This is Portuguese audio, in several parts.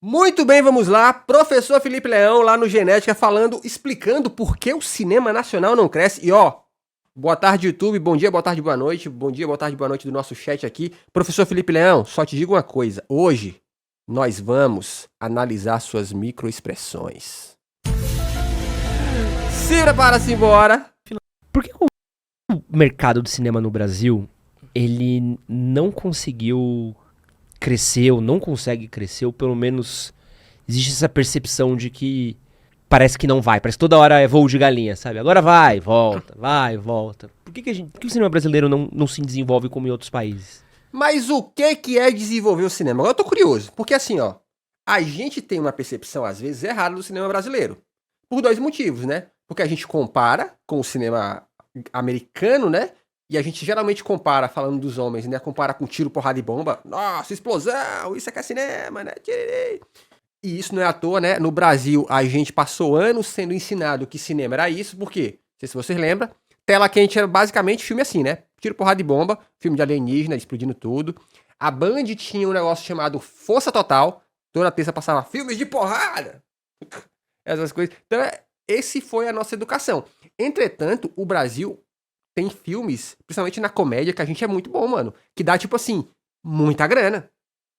Muito bem, vamos lá. Professor Felipe Leão lá no Genética falando, explicando por que o cinema nacional não cresce. E ó, boa tarde YouTube, bom dia, boa tarde, boa noite. Bom dia, boa tarde, boa noite do nosso chat aqui. Professor Felipe Leão, só te digo uma coisa. Hoje nós vamos analisar suas microexpressões. Se prepara-se embora. Por que o mercado do cinema no Brasil, ele não conseguiu crescer, ou não consegue crescer, ou pelo menos existe essa percepção de que parece que não vai, parece que toda hora é voo de galinha, sabe? Agora vai, volta, vai, volta. Por que o cinema brasileiro não se desenvolve como em outros países? Mas o que é desenvolver o cinema? Agora eu tô curioso, porque assim, ó, a gente tem uma percepção às vezes errada do cinema brasileiro. Por dois motivos, né? Porque a gente compara com o cinema americano, né? E a gente geralmente compara, falando dos homens, né? Compara com tiro, porrada e bomba. Nossa, explosão, isso aqui é cinema, né? E isso não é à toa, né? No Brasil, a gente passou anos sendo ensinado que cinema era isso, por quê? Não sei se vocês lembram. Tela quente era basicamente filme assim, né? Tiro, porrada e bomba, filme de alienígena, explodindo tudo. A Band tinha um negócio chamado Força Total. Toda terça passava filmes de porrada. Essas coisas. Então, esse foi a nossa educação. Entretanto, o Brasil tem filmes, principalmente na comédia, que a gente é muito bom, mano. Que dá, tipo assim, muita grana.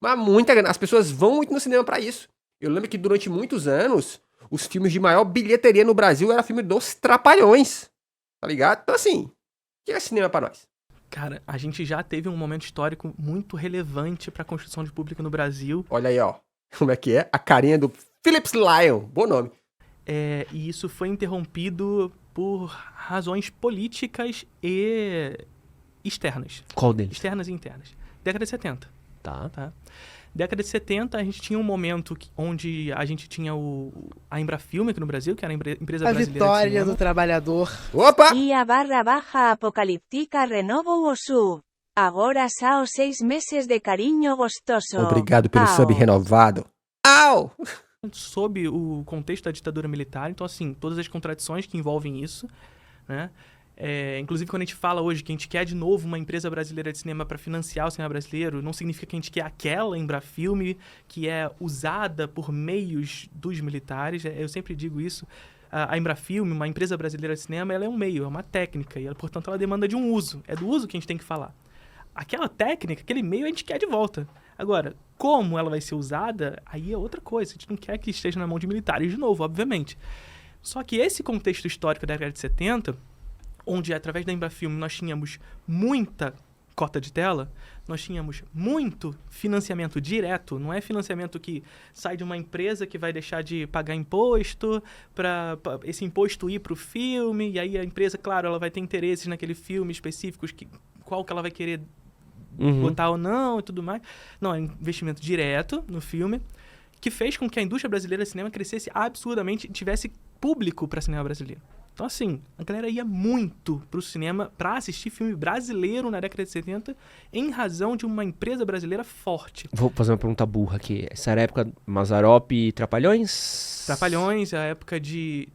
Mas muita grana. As pessoas vão muito no cinema pra isso. Eu lembro que durante muitos anos, os filmes de maior bilheteria no Brasil era filme dos Trapalhões. Tá ligado? Então, assim, o que é cinema pra nós? Cara, a gente já teve um momento histórico muito relevante pra construção de público no Brasil. Olha aí, ó. Como é que é? A carinha do Philips Lion. Bom nome. E isso foi interrompido por razões políticas e externas. Qual deles? Externas e internas. Década de 70. Tá. Década de 70, a gente tinha um momento onde a gente tinha a Embrafilme aqui no Brasil, que era a empresa A brasileira de vitória cinema. do trabalhador. Opa! IA/Baja apocalíptica renovo osu. Agora só 6 meses de carinho gostoso. Obrigado pelo Au. sub renovado. Au! Sob o contexto da ditadura militar, então assim, todas as contradições que envolvem isso, né? Inclusive quando a gente fala hoje que a gente quer de novo uma empresa brasileira de cinema para financiar o cinema brasileiro, não significa que a gente quer aquela Embrafilme que é usada por meios dos militares. Eu sempre digo isso. A Embrafilme, uma empresa brasileira de cinema, ela é um meio, é uma técnica, e ela, portanto ela demanda de um uso. É do uso que a gente tem que falar. Aquela técnica, aquele meio, a gente quer de volta. Agora, como ela vai ser usada, aí é outra coisa. A gente não quer que esteja na mão de militares de novo, obviamente. Só que esse contexto histórico da década de 70, onde através da Embrafilme nós tínhamos muita cota de tela, nós tínhamos muito financiamento direto, não é financiamento que sai de uma empresa que vai deixar de pagar imposto, para esse imposto ir para o filme, e aí a empresa, claro, ela vai ter interesses naquele filme específicos, qual que ela vai querer botar ou não e tudo mais. Não, é investimento direto no filme, que fez com que a indústria brasileira de cinema crescesse absurdamente e tivesse público para cinema brasileiro. Então, assim, a galera ia muito pro cinema pra assistir filme brasileiro na década de 70 em razão de uma empresa brasileira forte. Vou fazer uma pergunta burra aqui. Essa era a época Mazzaropi e Trapalhões? Trapalhões, a época de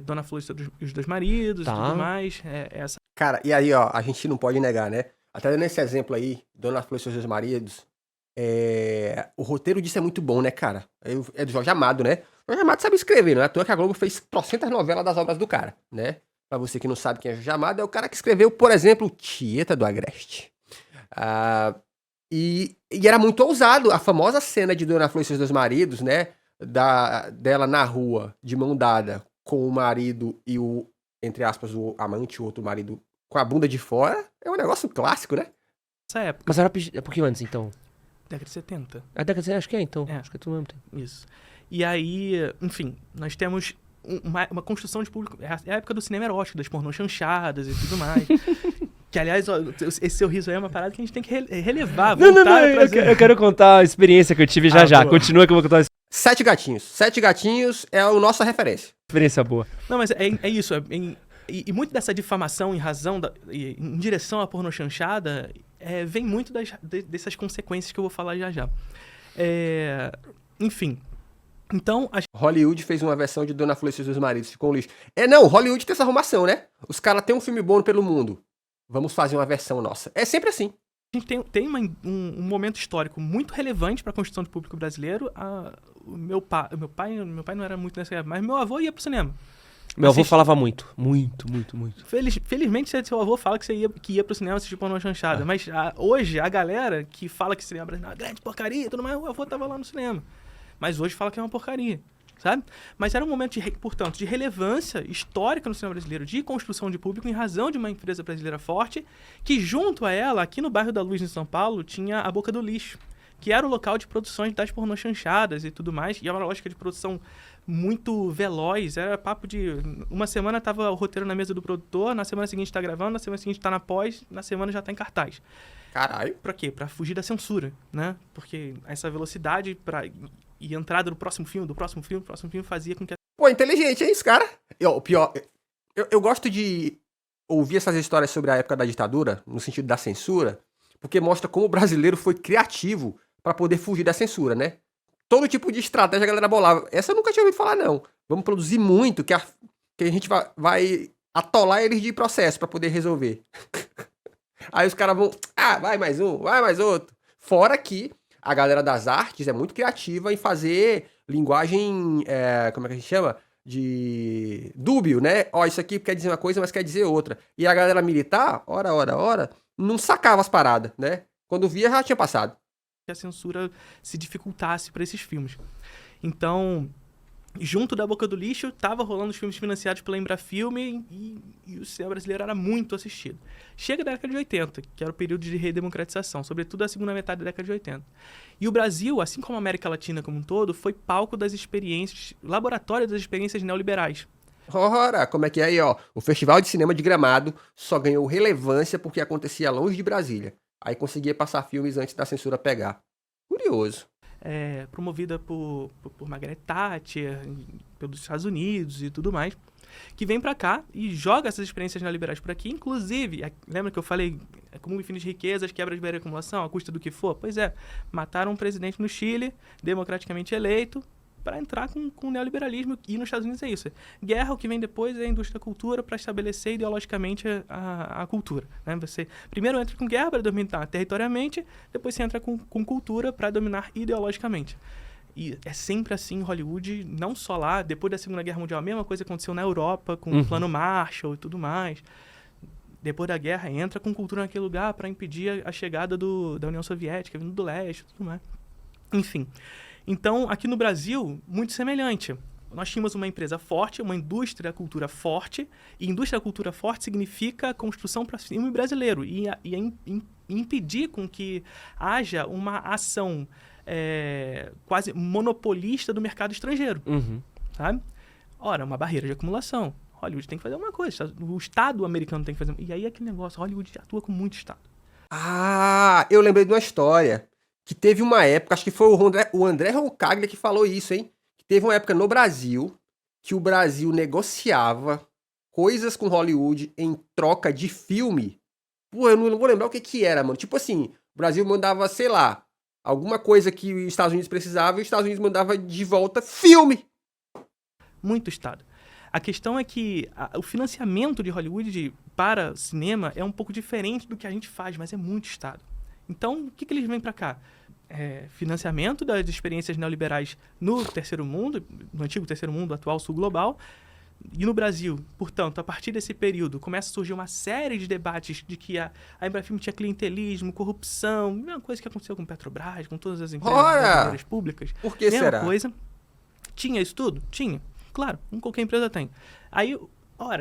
Dona Flor e os Dois Maridos e tudo mais. Essa. Cara, e aí, ó, a gente não pode negar, né? Até dando esse exemplo aí, Dona Flor e seus dois maridos, o roteiro disso é muito bom, né, cara? É do Jorge Amado, né? O Jorge Amado sabe escrever, não é à toa que a Globo fez trocentas novelas das obras do cara, né? Pra você que não sabe quem é Jorge Amado, é o cara que escreveu, por exemplo, Tieta do Agreste. E era muito ousado. A famosa cena de Dona Flor e seus dois maridos, né? Dela na rua, de mão dada, com o marido e o, entre aspas, o amante, o outro marido, com a bunda de fora, é um negócio clássico, né? Essa época. Mazzaropi é um pouquinho antes, então. Década de 70. A década de 70, acho que é, então. É. Acho que é tudo mesmo tempo. Isso. E aí, enfim, nós temos uma construção de público. É a época do cinema erótico, das pornô chanchadas e tudo mais. Que, aliás, ó, esse seu riso aí é uma parada que a gente tem que relevar. Eu quero contar a experiência que eu tive já. Boa. Continua que eu vou contar uma Sete Gatinhos. Sete Gatinhos é a nossa referência. experiência boa. Não, mas é isso. E muito dessa difamação em direção à pornô chanchada vem muito dessas consequências que eu vou falar já. Enfim. Então, Hollywood fez uma versão de Dona Flor e seus dois maridos, ficou um lixo. Não, Hollywood tem essa arrumação, né? Os caras têm um filme bom pelo mundo. Vamos fazer uma versão nossa. É sempre assim. A gente tem um momento histórico muito relevante para a construção do público brasileiro. O meu pai não era muito nessa época, mas meu avô ia pro cinema. Meu avô falava muito. Muito. Felizmente, seu avô fala que ia pro cinema assistir Pornô Chanchada. Mas hoje, a galera que fala que o cinema brasileiro é uma grande porcaria e tudo mais, o avô tava lá no cinema. Mas hoje fala que é uma porcaria, sabe? Mas era um momento, portanto, de relevância histórica no cinema brasileiro, de construção de público em razão de uma empresa brasileira forte, que junto a ela, aqui no bairro da Luz, em São Paulo, tinha a Boca do Lixo, que era o local de produções das pornô chanchadas e tudo mais, e é uma lógica de produção muito veloz, era papo de... Uma semana tava o roteiro na mesa do produtor, na semana seguinte tá gravando, na semana seguinte tá na pós, na semana já tá em cartaz. Caralho. Pra quê? Pra fugir da censura, né? Porque essa velocidade e entrada do próximo filme fazia com que... Pô, inteligente, é isso, cara. O pior... Eu gosto de ouvir essas histórias sobre a época da ditadura, no sentido da censura, porque mostra como o brasileiro foi criativo pra poder fugir da censura, né? Todo tipo de estratégia a galera bolava. Essa eu nunca tinha ouvido falar, não. Vamos produzir muito, que a gente vai atolar eles de processo pra poder resolver. Aí os caras vão... vai mais um, vai mais outro. Fora que a galera das artes é muito criativa em fazer linguagem... como é que a gente chama? De dúbio, né? Isso aqui quer dizer uma coisa, mas quer dizer outra. E a galera militar, ora, não sacava as paradas, né? Quando via, já tinha passado. Que a censura se dificultasse para esses filmes. Então, junto da Boca do Lixo, tava rolando os filmes financiados pela Embrafilme e o cinema brasileiro era muito assistido. Chega da década de 80, que era o período de redemocratização, sobretudo a segunda metade da década de 80. E o Brasil, assim como a América Latina como um todo, foi palco das experiências, laboratório das experiências neoliberais. Ora, como é que é aí, ó? O Festival de Cinema de Gramado só ganhou relevância porque acontecia longe de Brasília. Aí conseguia passar filmes antes da censura pegar. Curioso. Promovida por Margaret Thatcher, pelos Estados Unidos e tudo mais, que vem pra cá e joga essas experiências neoliberais por aqui. Inclusive, lembra que eu falei acúmulo infinito de riquezas, quebra de barreira de acumulação, a custa do que for? Pois é, mataram um presidente no Chile, democraticamente eleito, para entrar com o neoliberalismo, e nos Estados Unidos é isso. Guerra, o que vem depois é a indústria da cultura para estabelecer ideologicamente a cultura. Né? Você primeiro entra com guerra para dominar territorialmente, depois você entra com cultura para dominar ideologicamente. E é sempre assim em Hollywood, não só lá, depois da Segunda Guerra Mundial, a mesma coisa aconteceu na Europa, com o Plano Marshall e tudo mais. Depois da guerra, entra com cultura naquele lugar para impedir a chegada da União Soviética, vindo do leste e tudo mais. Enfim... Então, aqui no Brasil, muito semelhante. Nós tínhamos uma empresa forte, uma indústria da cultura forte, e indústria da cultura forte significa construção para filme brasileiro, e impedir com que haja uma ação quase monopolista do mercado estrangeiro, sabe? Ora, uma barreira de acumulação. Hollywood tem que fazer uma coisa, o Estado americano tem que fazer... E aí aquele negócio, Hollywood atua com muito Estado. Eu lembrei de uma história. Que teve uma época, acho que foi o André Roncaglia que falou isso, hein? Que teve uma época no Brasil que o Brasil negociava coisas com Hollywood em troca de filme. Pô, eu não vou lembrar o que era, mano. Tipo assim, o Brasil mandava, sei lá, alguma coisa que os Estados Unidos precisava e os Estados Unidos mandava de volta filme. Muito Estado. A questão é que o financiamento de Hollywood para cinema é um pouco diferente do que a gente faz, mas é muito Estado. Então, o que eles vêm para cá? Financiamento das experiências neoliberais no terceiro mundo, no antigo terceiro mundo, atual sul global, e no Brasil. Portanto, a partir desse período, começa a surgir uma série de debates de que a Embrafilme tinha clientelismo, corrupção, mesma coisa que aconteceu com Petrobras, com todas as empresas públicas. Por que será? Coisa. Tinha isso tudo? Tinha. Claro, qualquer empresa tem. Aí...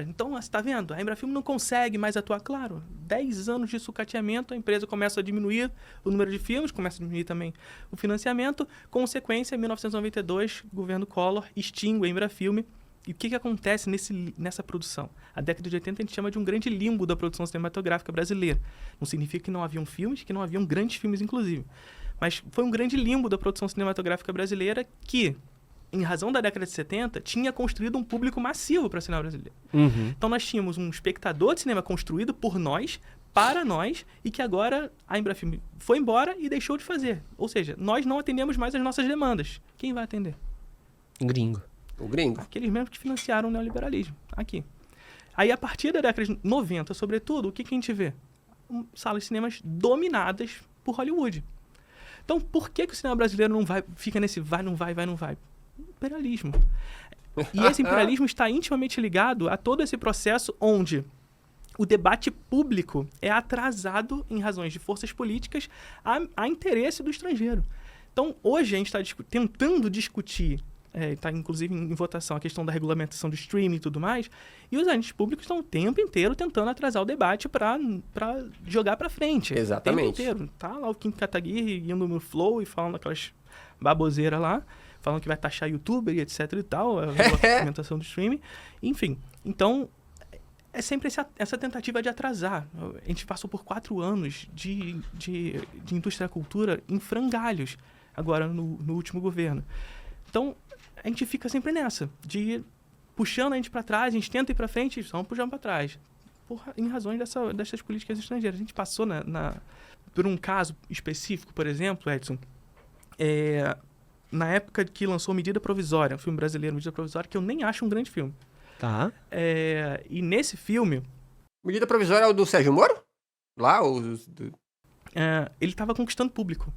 então, você está vendo? A Embrafilme não consegue mais atuar. Claro, 10 anos de sucateamento, a empresa começa a diminuir o número de filmes, começa a diminuir também o financiamento. Consequência, em 1992, o governo Collor extingue a Embrafilme. E o que acontece nessa produção? A década de 80 a gente chama de um grande limbo da produção cinematográfica brasileira. Não significa que não haviam filmes, que não haviam grandes filmes, inclusive. Mas foi um grande limbo da produção cinematográfica brasileira que... em razão da década de 70, tinha construído um público massivo para o cinema brasileiro. Então, nós tínhamos um espectador de cinema construído por nós, para nós, e que agora a Embrafilme foi embora e deixou de fazer. Ou seja, nós não atendemos mais as nossas demandas. Quem vai atender? Gringo. O gringo. Aqueles mesmos que financiaram o neoliberalismo. Aqui. Aí, a partir da década de 90, sobretudo, o que a gente vê? salas de cinemas dominadas por Hollywood. Então, por que o cinema brasileiro não vai, fica nesse vai, não vai, vai, não vai? Imperialismo. E esse imperialismo está intimamente ligado a todo esse processo onde o debate público é atrasado em razões de forças políticas a interesse do estrangeiro. Então, hoje a gente está tentando discutir, está inclusive em votação a questão da regulamentação do streaming e tudo mais, e os agentes públicos estão o tempo inteiro tentando atrasar o debate para jogar para frente. Exatamente. O tempo inteiro. Tá lá o Kim Kataguiri indo no Flow e falando aquelas baboseiras lá, falando que vai taxar youtuber e etc e tal, a regulamentação do streaming. Enfim, então é sempre essa tentativa de atrasar. A gente passou por 4 anos de indústria da cultura em frangalhos, agora no último governo. Então, a gente fica sempre nessa, de ir puxando a gente para trás, a gente tenta ir para frente e vamos puxando para trás. Em razões dessas políticas estrangeiras. A gente passou por um caso específico, por exemplo, Edson, na época que lançou Medida Provisória, um filme brasileiro, Medida Provisória, que eu nem acho um grande filme. Tá. E nesse filme... Medida Provisória é o do Sérgio Moro? Lá, ele estava conquistando público.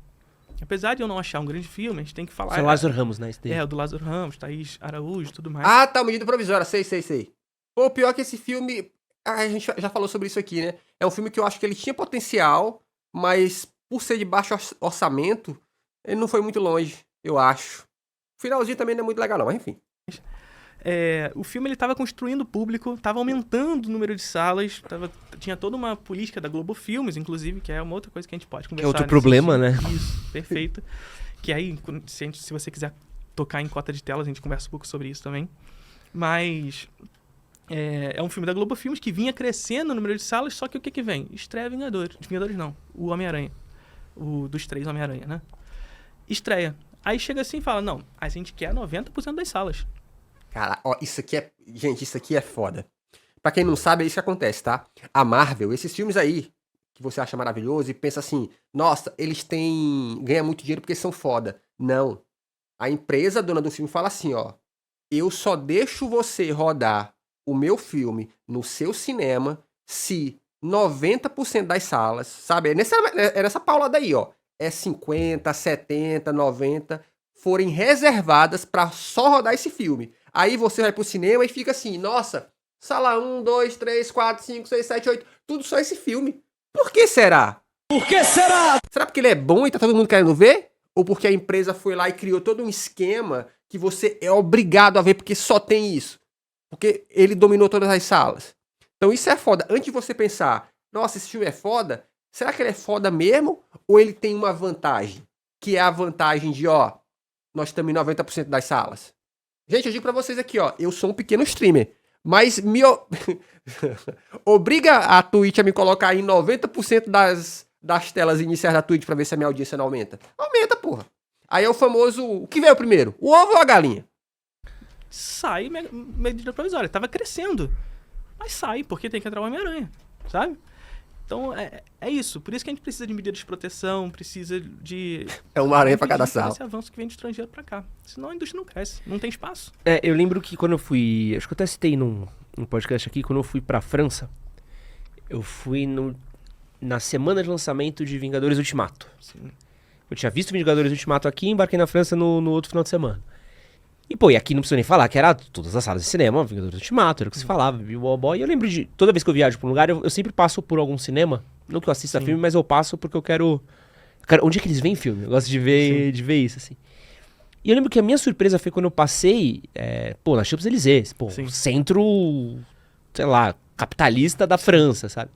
Apesar de eu não achar um grande filme, a gente tem que falar... É o Lázaro Ramos, né? O do Lázaro Ramos, Thaís Araújo e tudo mais. Ah, tá, Medida Provisória, sei. Pô, pior que esse filme... A gente já falou sobre isso aqui, né? É um filme que eu acho que ele tinha potencial, mas por ser de baixo orçamento, ele não foi muito longe, eu acho. O finalzinho também não é muito legal, não, mas enfim. O filme estava construindo público, estava aumentando o número de salas, tinha toda uma política da Globo Filmes, inclusive, que é uma outra coisa que a gente pode conversar. É outro problema, né? Isso, perfeito. Que aí, se você quiser tocar em cota de telas, a gente conversa um pouco sobre isso também. Mas é um filme da Globo Filmes que vinha crescendo o número de salas, só que o que vem? Estreia Vingadores. Vingadores não, o Homem-Aranha. Dos 3 Homem-Aranha, né? Estreia. Aí chega assim e fala, não, a gente quer 90% das salas. Cara, ó, isso aqui é foda. Pra quem não sabe, é isso que acontece, tá? A Marvel, esses filmes aí, que você acha maravilhoso e pensa assim, nossa, eles ganham muito dinheiro porque são foda. Não. A empresa dona do filme fala assim, ó, eu só deixo você rodar o meu filme no seu cinema se 90% das salas, sabe? É nessa paulada aí, ó. É 50, 70, 90 forem reservadas pra só rodar esse filme. Aí você vai pro cinema e fica assim, nossa, sala 1, 2, 3, 4, 5, 6, 7, 8, tudo só esse filme. Por que será? Por que será? Será porque ele é bom e tá todo mundo querendo ver? Ou porque a empresa foi lá e criou todo um esquema que você é obrigado a ver porque só tem isso? Porque ele dominou todas as salas. Então isso é foda. Antes de você pensar, nossa, esse filme é foda, será que ele é foda mesmo? Ou ele tem uma vantagem? Que é a vantagem de, ó, nós estamos em 90% das salas. Gente, eu digo pra vocês aqui, ó, eu sou um pequeno streamer, mas obriga a Twitch a me colocar em 90% das telas iniciais da Twitch pra ver se a minha audiência não aumenta. Aumenta, porra. Aí é o famoso, o que veio primeiro, o ovo ou a galinha? Sai Medida Provisória, tava crescendo, mas sai, porque tem que entrar o Homem-Aranha, sabe? Então, é isso. Por isso que a gente precisa de medidas de proteção, precisa de... É uma aranha pra cada sala. Esse avanço que vem do estrangeiro pra cá. Senão a indústria não cresce, não tem espaço. Eu lembro que quando eu fui... Acho que eu até citei num podcast aqui, quando eu fui pra França, eu fui na semana de lançamento de Vingadores Ultimato. Sim. Eu tinha visto Vingadores Ultimato aqui e embarquei na França no outro final de semana. E aqui não precisa nem falar, que era todas as salas de cinema, Vingadores Ultimato, era o que se falava, e eu lembro de, toda vez que eu viajo pra um lugar, eu sempre passo por algum cinema, não que eu assista filme, mas eu passo porque eu quero onde é que eles veem filme? Eu gosto de ver isso, assim. E eu lembro que a minha surpresa foi quando eu passei, na Champs-Élysées, centro, sei lá, capitalista da França, sabe?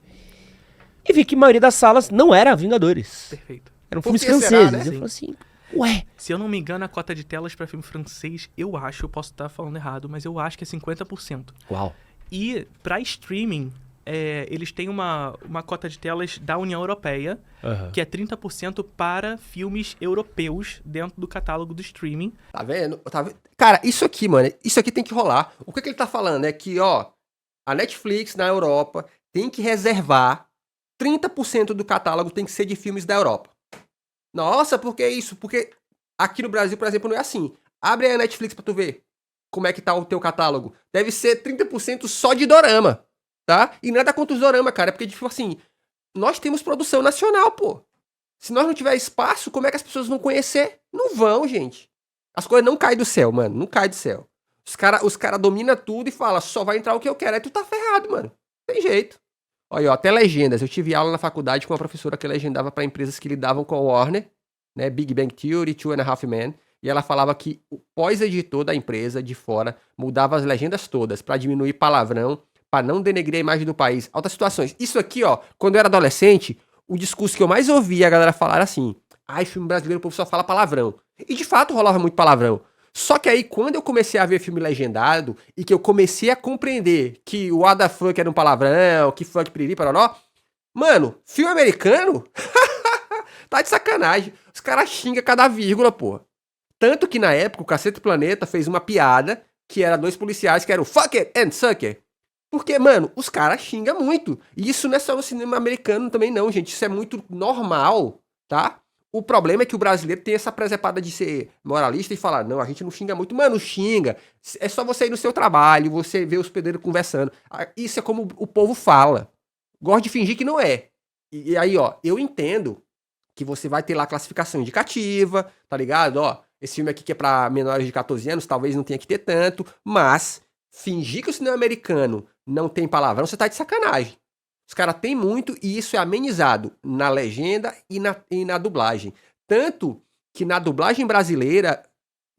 E vi que a maioria das salas não era Vingadores. Perfeito. Eram filmes franceses. Né? Eu falei assim... Ué. Se eu não me engano, a cota de telas pra filme francês, eu posso estar falando errado, mas eu acho que é 50%. Uau. E pra streaming, eles têm uma cota de telas da União Europeia, que é 30% para filmes europeus dentro do catálogo do streaming. Tá vendo? Cara, isso aqui, mano, isso aqui tem que rolar. O que ele tá falando é que, ó, a Netflix na Europa tem que reservar 30% do catálogo tem que ser de filmes da Europa. Nossa, por que isso? Porque aqui no Brasil, por exemplo, não é assim. Abre aí a Netflix pra tu ver como é que tá o teu catálogo. Deve ser 30% só de dorama, tá? E nada contra os dorama, cara. É porque, tipo assim, nós temos produção nacional, pô. Se nós não tiver espaço, como é que as pessoas vão conhecer? Não vão, gente. As coisas não caem do céu, mano. Não caem do céu. Os cara dominam tudo e falam, só vai entrar o que eu quero. Aí tu tá ferrado, mano. Tem jeito. Olha, ó, até legendas. Eu tive aula na faculdade com uma professora que legendava pra empresas que lidavam com a Warner, né? Big Bang Theory, Two and a Half Men. E ela falava que o pós-editor da empresa, de fora, mudava as legendas todas pra diminuir palavrão, pra não denegrir a imagem do país. Altas situações. Isso aqui, ó, quando eu era adolescente, o discurso que eu mais ouvia a galera falar era assim, ai, filme brasileiro, o povo só fala palavrão. E de fato rolava muito palavrão. Só que aí, quando eu comecei a ver filme legendado, e que eu comecei a compreender que o What the fuck era um palavrão, que funk piriri, pararó, mano, filme americano, tá de sacanagem. Os caras xingam cada vírgula, pô. Tanto que na época o Cacete Planeta fez uma piada que era 2 policiais que eram fuck it and suck it. Porque, mano, os caras xingam muito. E isso não é só no cinema americano também não, gente. Isso é muito normal, tá? O problema é que o brasileiro tem essa presepada de ser moralista e falar, não, a gente não xinga muito. Mano, xinga. É só você ir no seu trabalho, você ver os pedreiros conversando. Isso é como o povo fala. Gosta de fingir que não é. E aí, ó, eu entendo que você vai ter lá classificação indicativa, tá ligado? Ó, esse filme aqui que é pra menores de 14 anos, talvez não tenha que ter tanto, mas fingir que o cinema americano não tem palavrão, você tá de sacanagem. Os caras têm muito e isso é amenizado na legenda e na dublagem. Tanto que na dublagem brasileira,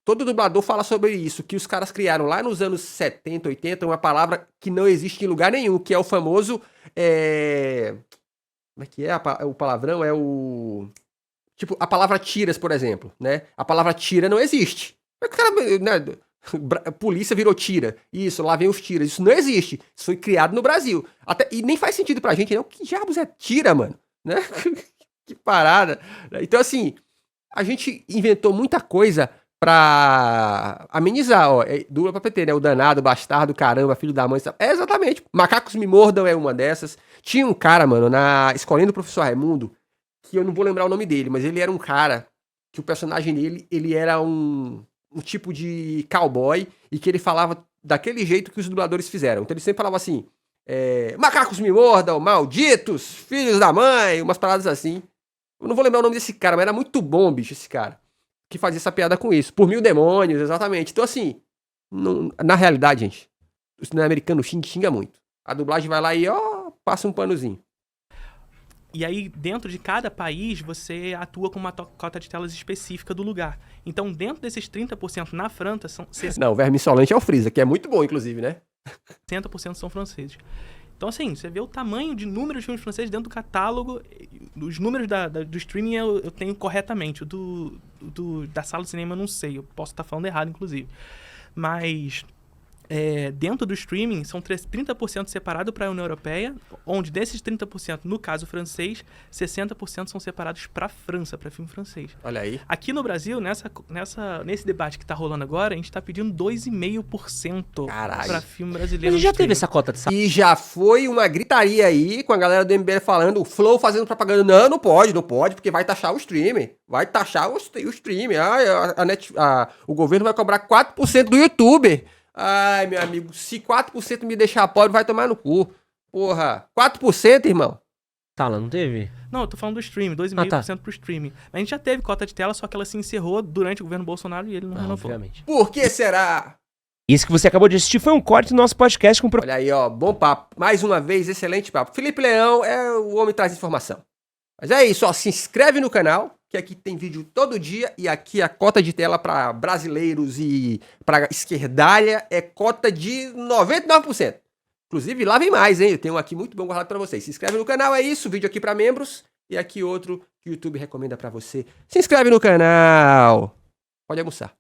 todo dublador fala sobre isso, que os caras criaram lá nos anos 70, 80, uma palavra que não existe em lugar nenhum, que é o famoso... Como é que é o palavrão? É o... Tipo, a palavra tiras, por exemplo, né? A palavra tira não existe. O cara, né? Polícia virou tira. Isso, lá vem os tiras. Isso não existe. Isso foi criado no Brasil. E nem faz sentido pra gente, não. Que diabos é tira, mano? Né? Que parada. Então, assim, a gente inventou muita coisa pra amenizar, ó. Dura pra PT, né? O danado, o bastardo, caramba, filho da mãe. Exatamente. Macacos me mordam é uma dessas. Tinha um cara, mano, na escolinha do professor Raimundo, que eu não vou lembrar o nome dele, mas ele era um cara que o personagem dele, ele era um tipo de cowboy e que ele falava daquele jeito que os dubladores fizeram. Então ele sempre falava assim, macacos me mordam, malditos, filhos da mãe, umas paradas assim. Eu não vou lembrar o nome desse cara, mas era muito bom, bicho, esse cara, que fazia essa piada com isso. Por 1000 demônios, exatamente. Então assim, na realidade, gente, o cinema americano xinga muito. A dublagem vai lá e, ó, passa um panozinho. E aí, dentro de cada país, você atua com uma cota de telas específica do lugar. Então, dentro desses 30% na França, são 60% Não, o Verme Insolente é o Freeza, que é muito bom, inclusive, né? são franceses. Então, assim, você vê o tamanho de número de filmes franceses dentro do catálogo. Os números do streaming eu tenho corretamente. Da sala de cinema eu não sei. Eu posso estar falando errado, inclusive. Mas... dentro do streaming, são 30% separado para a União Europeia, onde desses 30%, no caso francês, 60% são separados para a França, para filme francês. Olha aí. Aqui no Brasil, nesse debate que está rolando agora, a gente está pedindo 2,5% para filme brasileiro. Mas já teve essa cota de E já foi uma gritaria aí com a galera do MBL falando, o Flow fazendo propaganda. Não pode, porque vai taxar o streaming. Vai taxar o streaming. O governo vai cobrar 4% do YouTube. Ai, meu amigo, se 4% me deixar pobre, vai tomar no cu. Porra, 4%, irmão? Tá, lá não teve? Não, eu tô falando do streaming, 2,5% pro streaming. A gente já teve cota de tela, só que ela se encerrou durante o governo Bolsonaro e ele não renovou. Obviamente. Por que será? Isso que você acabou de assistir foi um corte do nosso podcast com... Olha aí, ó, bom papo. Mais uma vez, excelente papo. Felipe Leão é o homem que traz informação. Mas é isso, ó, se inscreve no canal, que aqui tem vídeo todo dia, e aqui a cota de tela para brasileiros e para esquerdalha é cota de 99%. Inclusive, lá vem mais, hein? Eu tenho um aqui muito bom guardado para vocês. Se inscreve no canal, é isso, vídeo aqui para membros, e aqui outro que o YouTube recomenda para você. Se inscreve no canal. Pode almoçar.